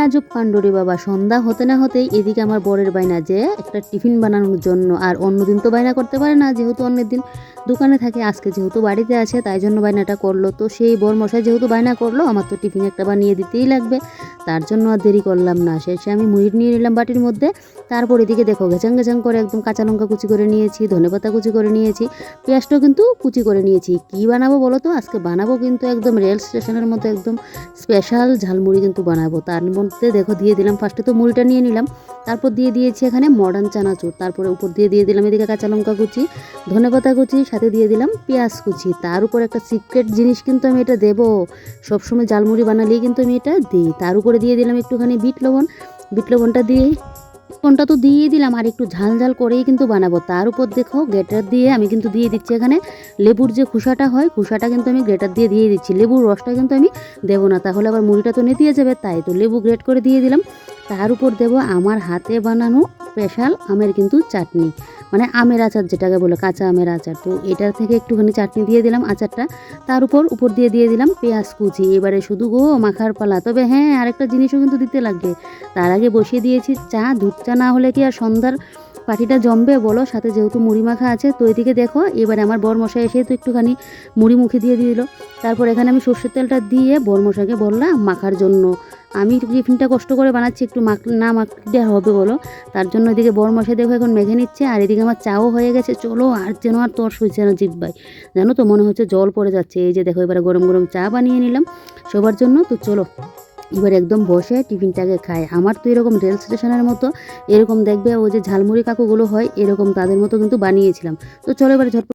আজব কাণ্ড রে বাবা, সন্ধ্যা হতে না হতেই এদিকে আমার বরের বায়না যে একটা টিফিন বানানোর জন্য। আর অন্যদিন তো বায়না করতে পারে না, যেহেতু অন্যের দিন দোকানে থাকে, আজকে যেহেতু বাড়িতে আছে তাই জন্য বায়নাটা করলো। তো সেই বর মশাই যেহেতু বায়না করলো, আমার তো টিফিন একটা বানিয়ে দিতেই লাগবে, তার জন্য আর দেরি করলাম না। শেষে আমি মুড়ি নিয়ে নিলাম বাটির মধ্যে। তারপর এদিকে দেখো ঘেচাং ঘেচাং করে একদম কাঁচা লঙ্কা কুচি করে নিয়েছি, ধনেপাতা কুচি করে নিয়েছি, পেঁয়াজটাও কিন্তু কুচি করে নিয়েছি। কি বানাবো বলো তো? আজকে বানাবো কিন্তু একদম রেল স্টেশনের মতো একদম স্পেশাল ঝালমুড়ি কিন্তু বানাবো। তার মধ্যে দেখো দিয়ে দিলাম, ফার্স্টে তো মুড়িটা নিয়ে নিলাম, তারপর দিয়ে দিয়েছি এখানে মডার্ন চানাচুর, তারপরে উপর দিয়ে দিলাম এদিকে কাঁচা লঙ্কা কুচি, ধনেপাতা কুচি, সাথে দিয়ে দিলাম পেঁয়াজ কুচি। তার উপর একটা সিক্রেট জিনিস কিন্তু আমি এটা দেবো, সবসময় ঝালমুড়ি বানালেই কিন্তু আমি এটা দিই। তার উপরে দিয়ে দিলাম একটুখানি বিট লবণ, বিট লবণটা দিয়ে কোনটা তো দিয়ে দিলাম, আর একটু ঝাল ঝাল করেই কিন্তু বানাবো। তার উপর দেখো গ্রেটার দিয়ে আমি কিন্তু দিয়ে দিচ্ছি এখানে লেবুর যে খোসাটা হয়, খোসাটা কিন্তু আমি গ্রেটার দিয়ে দিচ্ছি। লেবুর রসটা কিন্তু আমি দেবো না, তাহলে আবার মুড়িটা তো নেতিয়ে যাবে, তাই তো লেবু গ্রেট করে দিয়ে দিলাম। তার উপর দেবো আমার হাতে বানানো স্পেশাল আমের কিন্তু চাটনি, মানে আমের আচার যেটাকে বলে, কাঁচা আমের আচার। তো এটার থেকে একটুখানি চাটনি দিয়ে দিলাম আচারটা। তার উপর দিয়ে দিলাম পেঁয়াজ কুচি। এবারে শুধু গো মাখার পালা। তবে হ্যাঁ, আরেকটা জিনিসও কিন্তু দিতে লাগবে। তার আগে বসিয়ে দিয়েছি চা। দুধ চা না হলে কি আর সন্ধ্যার পার্টিটা জমবে বলো? সাথে যেহেতু মুড়ি মাখা আছে। তো এদিকে দেখো এবারে আমার বরমশাই এসে তো একটুখানি মুড়ি মুখে দিয়ে দিল। তারপর এখানে আমি সর্ষের তেলটা দিয়ে বরমশাইকে বললাম মাখার জন্য। আমি টিফিনটা কষ্ট করে বানাচ্ছি, একটু না মাখলে হবে বলো? তার জন্য এদিকে বরমশাই দেখো এখন মেখে নিচ্ছে, আর এদিকে আমার চাও হয়ে গেছে। চলো, আর যেন আর তর সইছে না জিব্বায়, জানো তো মনে হচ্ছে জল পড়ে যাচ্ছে। এই যে দেখো এবারে গরম গরম চা বানিয়ে নিলাম সবার জন্য। তো চলো এবার একদম বসে টিফিনটাকে খায়। আমার তো এরকম রেল স্টেশনের মতো এরকম দেখবে ওই যে ঝালমুড়ি কাকুগুলো হয়, এরকম তাদের মতো কিন্তু বানিয়েছিলাম। তো চলো এবার ঝটপট